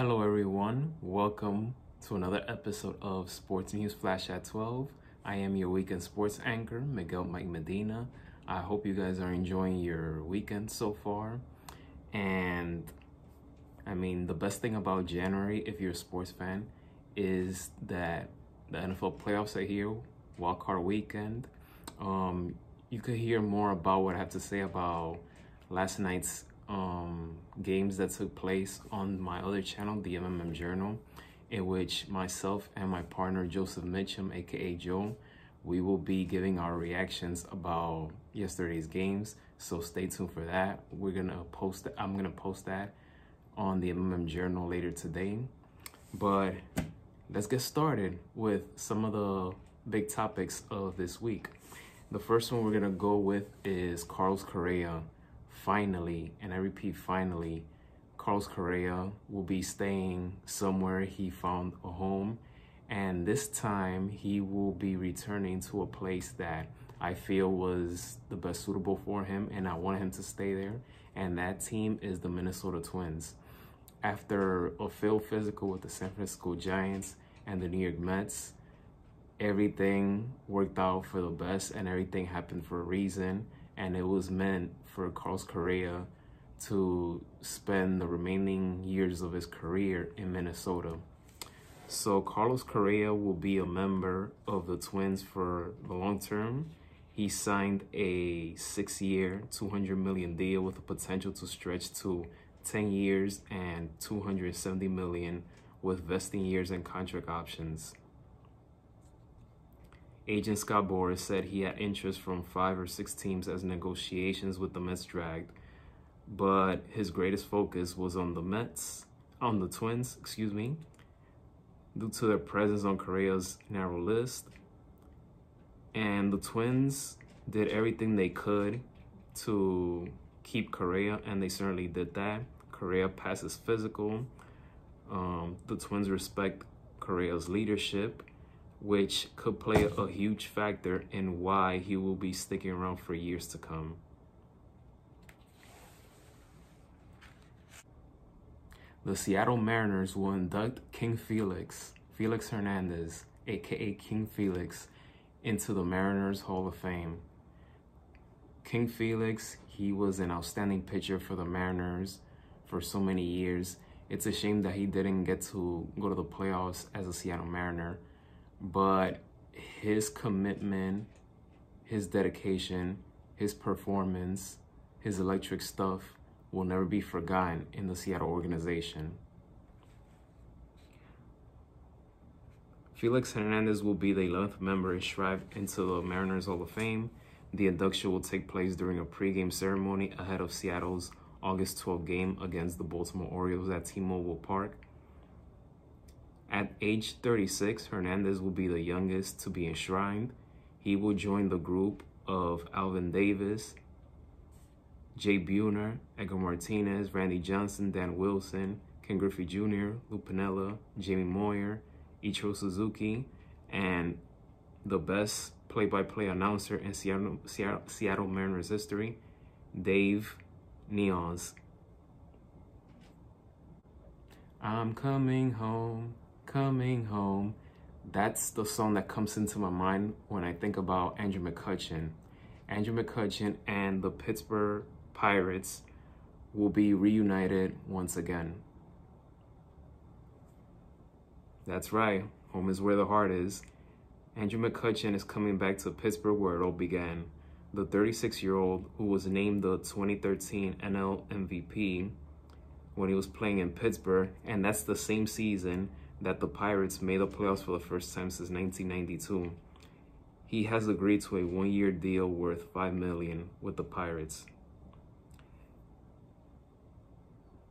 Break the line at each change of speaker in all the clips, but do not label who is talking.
Hello everyone, welcome to another episode of Sports News Flash at 12. I am your weekend sports anchor, Miguel Mike Medina. I hope you guys are enjoying your weekend so far. And the best thing about January, if you're a sports fan, is that the NFL playoffs are here, wildcard weekend. You could hear more about what I have to say about last night's games that took place on my other channel, the MMM Journal, in which myself and my partner Joseph Mitchum, aka Joe, we will be giving our reactions about yesterday's games. So stay tuned for that. I'm gonna post that on the MMM Journal later today. But let's get started with some of the big topics of this week. The first one we're gonna go with is Carlos Correa. Finally, and I repeat finally, Carlos Correa will be staying somewhere he found a home, and this time he will be returning to a place that I feel was the best suitable for him, and I wanted him to stay there, and that team is the Minnesota Twins. After a failed physical with the San Francisco Giants and the New York Mets, everything worked out for the best and everything happened for a reason, and it was meant for Carlos Correa to spend the remaining years of his career in Minnesota. So Carlos Correa will be a member of the Twins for the long term. He signed a 6-year, $200 million deal with the potential to stretch to 10 years and $270 million with vesting years and contract options. Agent Scott Boras said he had interest from 5 or 6 teams as negotiations with the Mets dragged, but his greatest focus was on the Twins, due to their presence on Correa's narrow list. And the Twins did everything they could to keep Correa, and they certainly did that. Correa passes physical. The Twins respect Correa's leadership, which could play a huge factor in why he will be sticking around for years to come. The Seattle Mariners will induct King Felix Hernandez, aka King Felix, into the Mariners Hall of Fame. King Felix, he was an outstanding pitcher for the Mariners for so many years. It's a shame that he didn't get to go to the playoffs as a Seattle Mariner, but his commitment, his dedication, his performance, his electric stuff will never be forgotten in the Seattle organization. Felix Hernandez will be the 11th member enshrined into the Mariners Hall of Fame. The induction will take place during a pregame ceremony ahead of Seattle's August 12th game against the Baltimore Orioles at T-Mobile Park. At age 36, Hernandez will be the youngest to be enshrined. He will join the group of Alvin Davis, Jay Buhner, Edgar Martinez, Randy Johnson, Dan Wilson, Ken Griffey Jr., Lou Piniella, Jamie Moyer, Ichiro Suzuki, and the best play-by-play announcer in Seattle Mariners history, Dave Neons. I'm coming home. Coming home. That's the song that comes into my mind when I think about Andrew McCutchen. Andrew McCutchen and the Pittsburgh Pirates will be reunited once again. That's right, home is where the heart is. Andrew McCutchen is coming back to Pittsburgh where it all began. The 36-year-old who was named the 2013 NL MVP when he was playing in Pittsburgh, and that's the same season that the Pirates made the playoffs for the first time since 1992. He has agreed to a 1-year deal worth $5 million with the Pirates.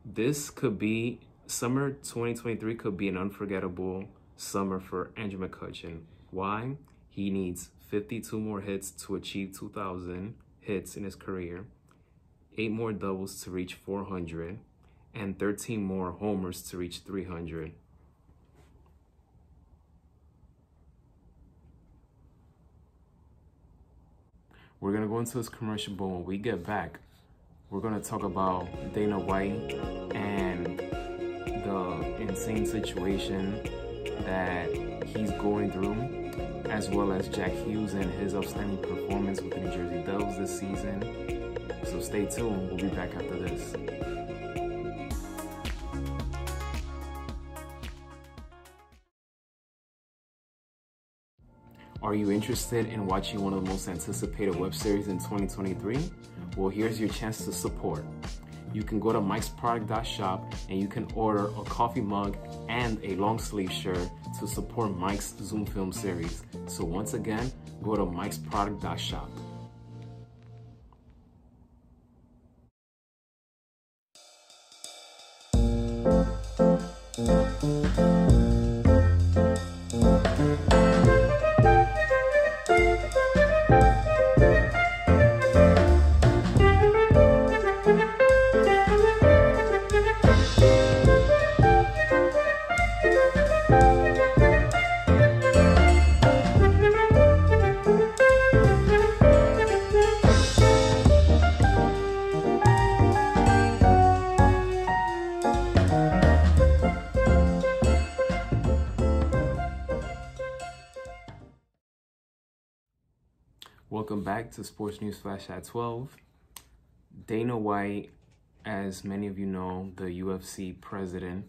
This could be, summer 2023 could be an unforgettable summer for Andrew McCutchen. Why? He needs 52 more hits to achieve 2,000 hits in his career, 8 more doubles to reach 400, and 13 more homers to reach 300. We're going to go into this commercial, but when we get back, we're going to talk about Dana White and the insane situation that he's going through, as well as Jack Hughes and his outstanding performance with the New Jersey Devils this season. So stay tuned, we'll be back after this. Are you interested in watching one of the most anticipated web series in 2023? Well, here's your chance to support. You can go to mikesproduct.shop and you can order a coffee mug and a long sleeve shirt to support Mike's Zoom film series. So once again, go to mikesproduct.shop. Welcome back to Sports News Flash at 12. Dana White, as many of you know, the UFC president,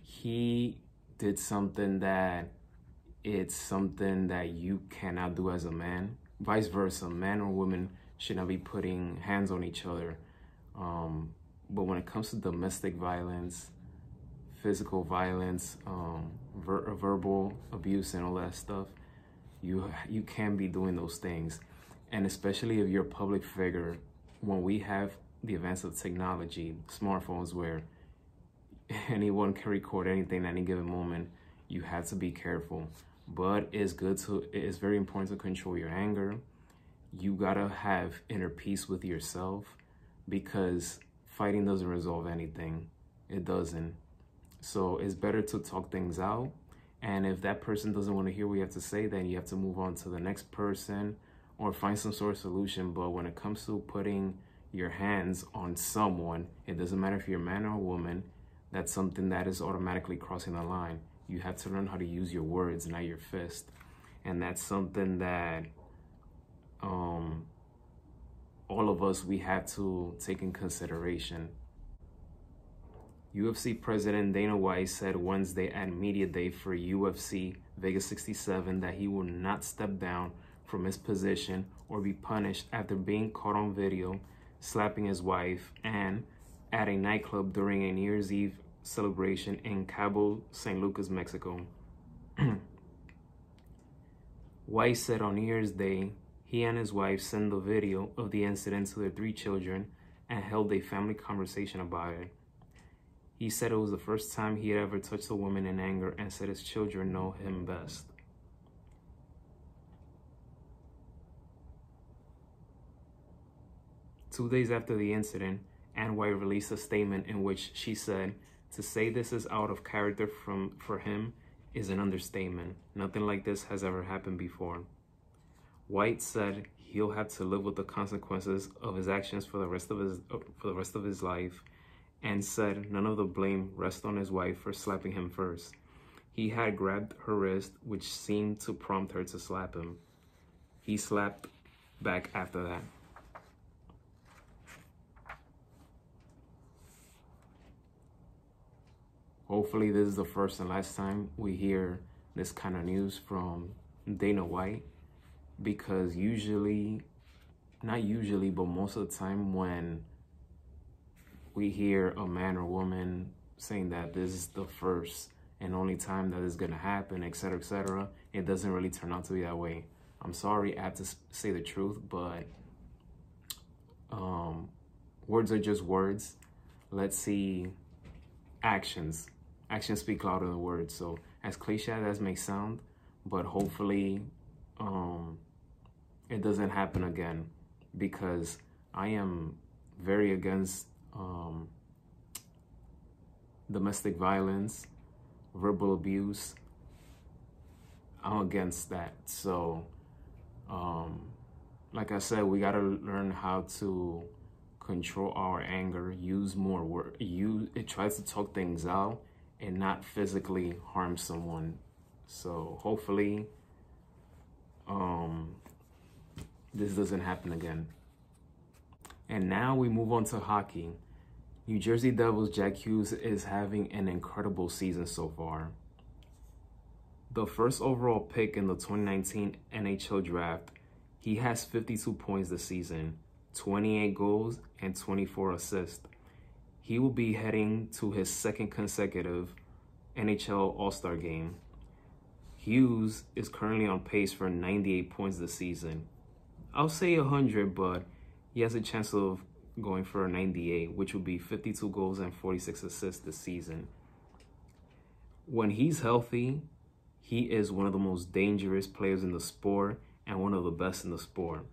he did something that you cannot do as a man. Vice versa, man or woman should not be putting hands on each other. But when it comes to domestic violence, physical violence, verbal abuse and all that stuff, you can't be doing those things. And especially if you're a public figure, when we have the advance of technology, smartphones where anyone can record anything at any given moment, you have to be careful. But it's very important to control your anger. You gotta have inner peace with yourself, because fighting doesn't resolve anything. It doesn't. So it's better to talk things out. And if that person doesn't want to hear what you have to say, then you have to move on to the next person or find some sort of solution. But when it comes to putting your hands on someone, it doesn't matter if you're a man or a woman, that's something that is automatically crossing the line. You have to learn how to use your words, not your fist. And that's something that all of us, we have to take in consideration. UFC President Dana White said Wednesday at Media Day for UFC Vegas 67 that he will not step down from his position or be punished after being caught on video slapping his wife and at a nightclub during a New Year's Eve celebration in Cabo San Lucas, Mexico. White said on New Year's Day, he and his wife sent the video of the incident to their 3 children and held a family conversation about it. He said it was the first time he had ever touched a woman in anger and said his children know him best. Two days after the incident, Ann White released a statement in which she said, "To say this is out of character for him is an understatement. Nothing like this has ever happened before." White said he'll have to live with the consequences of his actions for the rest of his life, and said none of the blame rests on his wife for slapping him first. He had grabbed her wrist, which seemed to prompt her to slap him. He slapped back after that. Hopefully this is the first and last time we hear this kind of news from Dana White, because not usually, but most of the time when we hear a man or woman saying that this is the first and only time that is going to happen, etc., it doesn't really turn out to be that way. I'm sorry, I have to say the truth, but words are just words. Let's see actions. Actions speak louder than words. So as cliche as may sound, but hopefully it doesn't happen again, because I am very against domestic violence, verbal abuse. I'm against that. So like I said, we got to learn how to control our anger, use more word, it tries to talk things out and not physically harm someone. So hopefully this doesn't happen again. And now we move on to hockey. New Jersey Devils Jack Hughes is having an incredible season so far. The first overall pick in the 2019 NHL draft, he has 52 points this season, 28 goals, and 24 assists. He will be heading to his second consecutive NHL All-Star game. Hughes is currently on pace for 98 points this season. I'll say 100, but he has a chance of going for a 98, which would be 52 goals and 46 assists this season. When he's healthy, he is one of the most dangerous players in the sport and one of the best in the sport.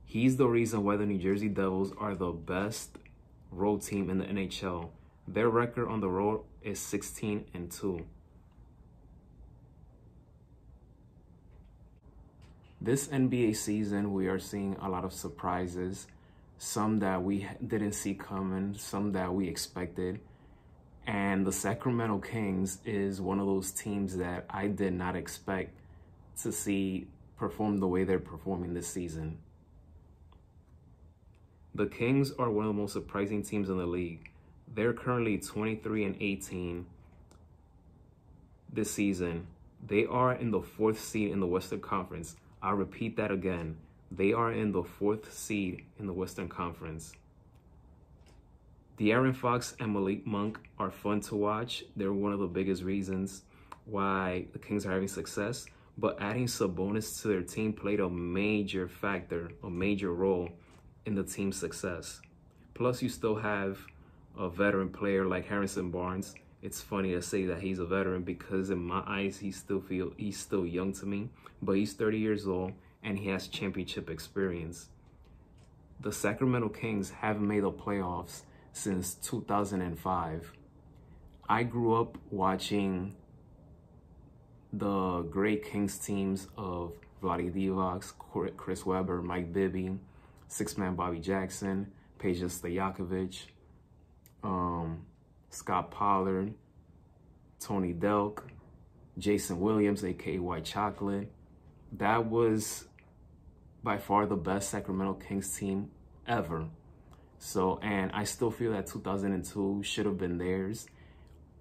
He's the reason why the New Jersey Devils are the best road team in the NHL. Their record on the road is 16-2. This NBA season, we are seeing a lot of surprises. Some that we didn't see coming, some that we expected. And the Sacramento Kings is one of those teams that I did not expect to see perform the way they're performing this season. The Kings are one of the most surprising teams in the league. They're currently 23-18 this season. They are in the 4th seed in the Western Conference. I'll repeat that again. They are in the 4th seed in the Western Conference. De'Aaron Fox and Malik Monk are fun to watch. They're one of the biggest reasons why the Kings are having success. But adding Sabonis to their team played a major factor, a major role in the team's success. Plus, you still have a veteran player like Harrison Barnes. It's funny to say that he's a veteran because in my eyes, he's still young to me. But he's 30 years old and he has championship experience. The Sacramento Kings haven't made the playoffs since 2005. I grew up watching the great Kings teams of Vlade Divac, Chris Webber, Mike Bibby, six-man Bobby Jackson, Peja Stojakovic, Scott Pollard, Tony Delk, Jason Williams, aka White Chocolate. That was by far the best Sacramento Kings team ever. So, and I still feel that 2002 should have been theirs.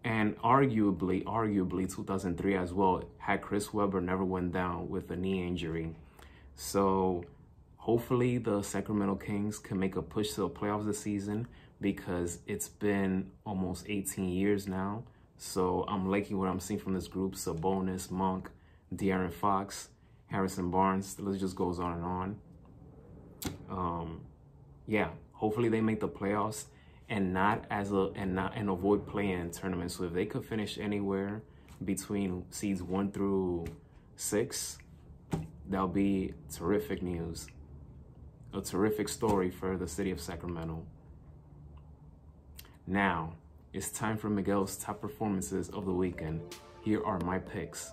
And arguably 2003 as well, had Chris Webber never went down with a knee injury. So hopefully the Sacramento Kings can make a push to the playoffs this season because it's been almost 18 years now. So I'm liking what I'm seeing from this group. Sabonis, Monk, De'Aaron Fox, Harrison Barnes. The list just goes on and on. Yeah, hopefully they make the playoffs and avoid play-in tournaments. So if they could finish anywhere between seeds 1 through 6, that'll be terrific news. A terrific story for the city of Sacramento. Now, it's time for Miguel's top performances of the weekend. Here are my picks.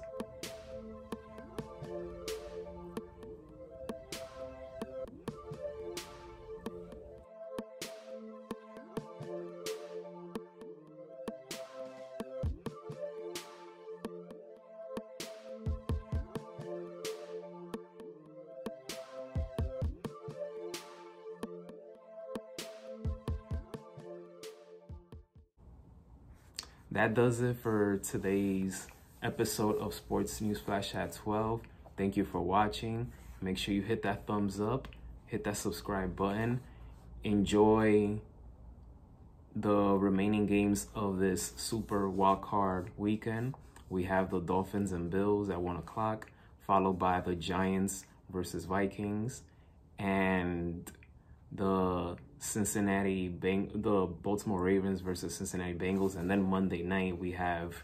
That does it for today's episode of Sports News Flash at 12. Thank you for watching. Make sure you hit that thumbs up, hit that subscribe button. Enjoy the remaining games of this super wildcard weekend. We have the Dolphins and Bills at 1 o'clock, followed by the Giants versus Vikings, and the Baltimore Ravens versus Cincinnati Bengals. And then Monday night, we have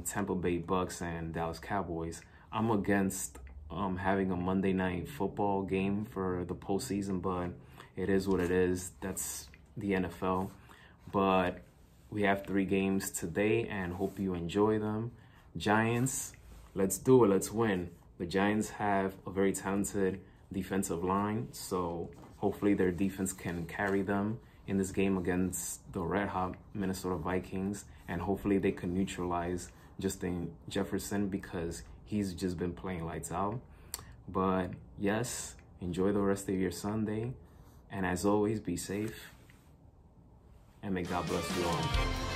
Tampa Bay Bucks and Dallas Cowboys. I'm against having a Monday night football game for the postseason, but it is what it is. That's the NFL. But we have 3 games today and hope you enjoy them. Giants, let's do it. Let's win. The Giants have a very talented defensive line, so Hopefully their defense can carry them in this game against the red hot Minnesota Vikings, and hopefully they can neutralize Justin Jefferson because he's just been playing lights out. But yes, enjoy the rest of your Sunday, and as always, be safe, and may God bless you all.